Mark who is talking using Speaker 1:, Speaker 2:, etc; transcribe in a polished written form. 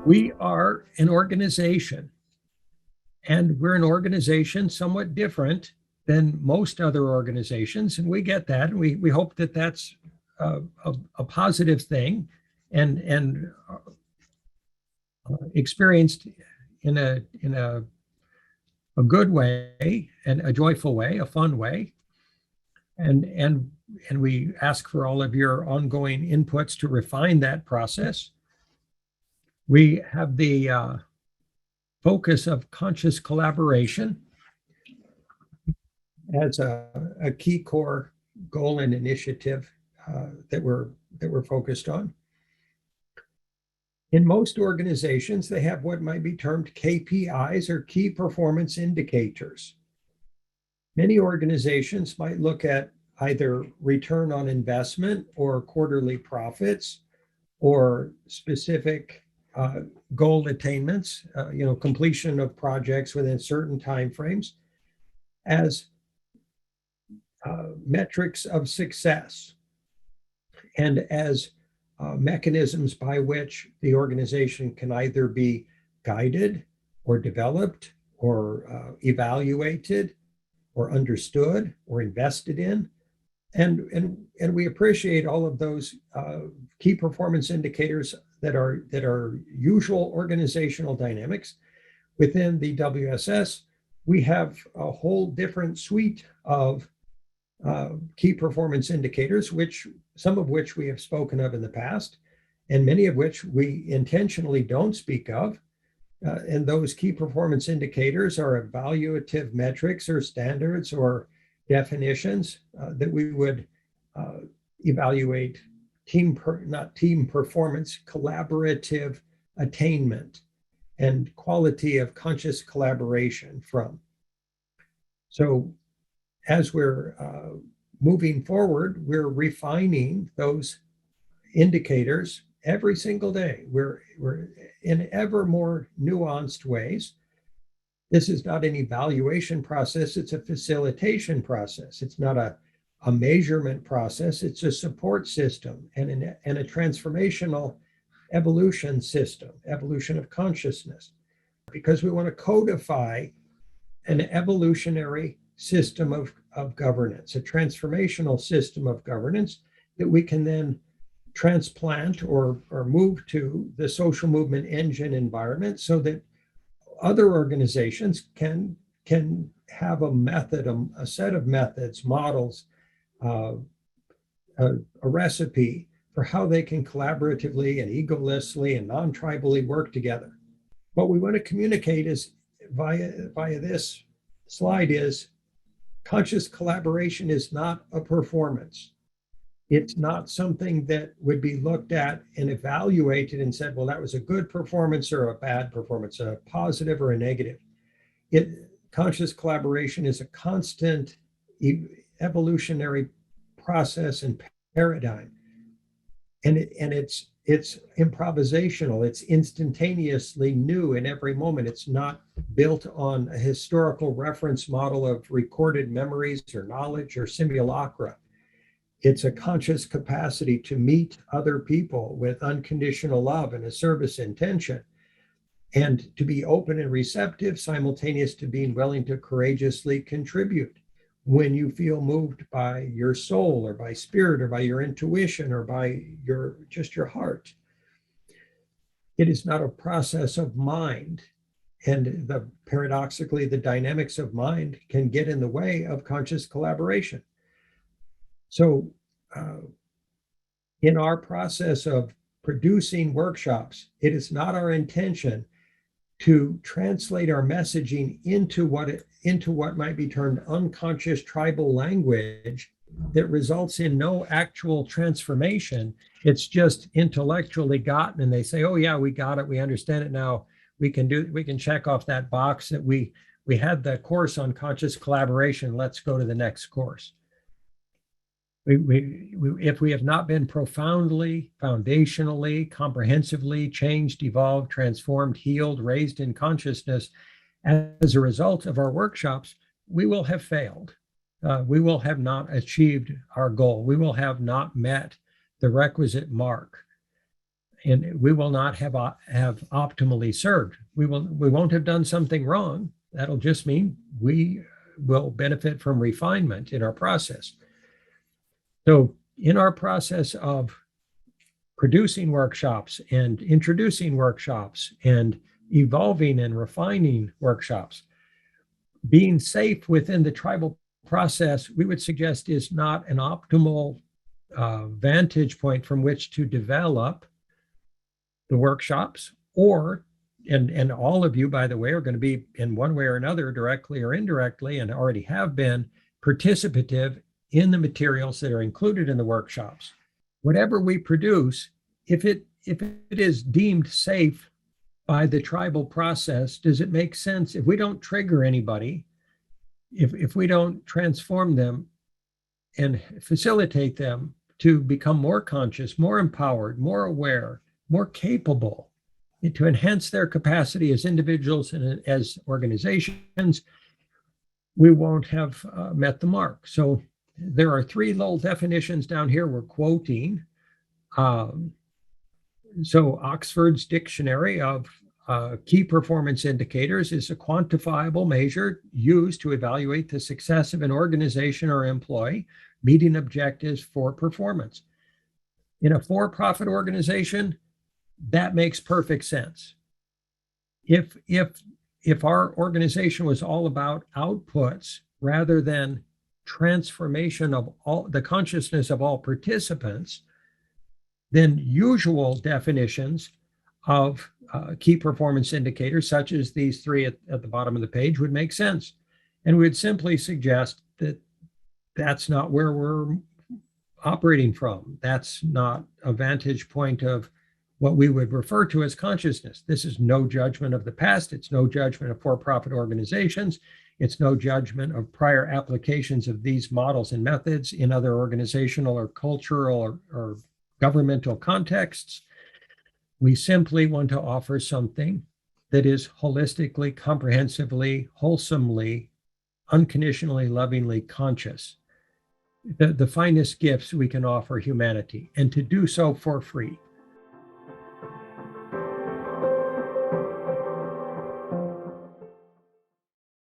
Speaker 1: We are an organization, and we're an organization somewhat different than most other organizations, and we get that, and we hope that that's a positive thing and experienced in a good way and a joyful way, a fun way. And we ask for all of your ongoing inputs to refine that process. We have the focus of conscious collaboration as a key core goal and initiative that we're focused on. In most organizations, they have what might be termed KPIs, or key performance indicators. Many organizations might look at either return on investment or quarterly profits or specific goal attainments, completion of projects within certain timeframes as metrics of success and as mechanisms by which the organization can either be guided or developed or evaluated or understood or invested in. And we appreciate all of those key performance indicators that are usual organizational dynamics. Within the WSS, we have a whole different suite of key performance indicators, some of which we have spoken of in the past, and many of which we intentionally don't speak of. And those key performance indicators are evaluative metrics or standards or definitions that we would evaluate not team performance, collaborative attainment and quality of conscious collaboration from. So as we're moving forward, we're refining those indicators every single day. We're in ever more nuanced ways. This is not an evaluation process, it's a facilitation process. It's not a measurement process, it's a support system and a transformational evolution system, evolution of consciousness, because we want to codify an evolutionary system of governance, a transformational system of governance that we can then transplant or move to the social movement engine environment so that other organizations can have a method, a set of methods, models, a recipe for how they can collaboratively and egolessly and non-tribally work together. What we want to communicate is via this slide is conscious collaboration is not a performance. It's not something that would be looked at and evaluated and said, well, that was a good performance or a bad performance, a positive or a negative. Conscious collaboration is a constant evolutionary process and paradigm. And it's improvisational, it's instantaneously new in every moment. It's not built on a historical reference model of recorded memories or knowledge or simulacra. It's a conscious capacity to meet other people with unconditional love and a service intention, and to be open and receptive, simultaneous to being willing to courageously contribute when you feel moved by your soul or by spirit or by your intuition or by your heart. It is not a process of mind. And paradoxically, the dynamics of mind can get in the way of conscious collaboration. So in our process of producing workshops, it is not our intention to translate our messaging into what might be termed unconscious tribal language that results in no actual transformation. It's just intellectually gotten, and they say, oh yeah, we got it, we understand it now. We can check off that box that we had the course on conscious collaboration. Let's go to the next course. If we have not been profoundly, foundationally, comprehensively changed, evolved, transformed, healed, raised in consciousness as a result of our workshops, we will have failed. We will have not achieved our goal. We will have not met the requisite mark. and we will not have optimally served. We won't have done something wrong. That'll just mean we will benefit from refinement in our process. So in our process of producing workshops and introducing workshops and evolving and refining workshops, being safe within the tribal process, we would suggest, is not an optimal vantage point from which to develop the workshops, and all of you, by the way, are going to be in one way or another, directly or indirectly, and already have been participative in the materials that are included in the workshops. Whatever we produce, if it is deemed safe by the tribal process, does it make sense? If we don't trigger anybody, if we don't transform them and facilitate them to become more conscious, more empowered, more aware, more capable, to enhance their capacity as individuals and as organizations, we won't have met the mark. So there are three little definitions down here we're quoting. So Oxford's Dictionary of Key Performance Indicators is a quantifiable measure used to evaluate the success of an organization or employee meeting objectives for performance. In a for-profit organization, that makes perfect sense. If our organization was all about outputs rather than transformation of all the consciousness of all participants, then usual definitions of key performance indicators, such as these three at the bottom of the page, would make sense. And we would simply suggest that that's not where we're operating from. That's not a vantage point of what we would refer to as consciousness. This is no judgment of the past. It's no judgment of for-profit organizations. It's no judgment of prior applications of these models and methods in other organizational or cultural or governmental contexts. We simply want to offer something that is holistically, comprehensively, wholesomely, unconditionally, lovingly conscious. The finest gifts we can offer humanity, and to do so for free.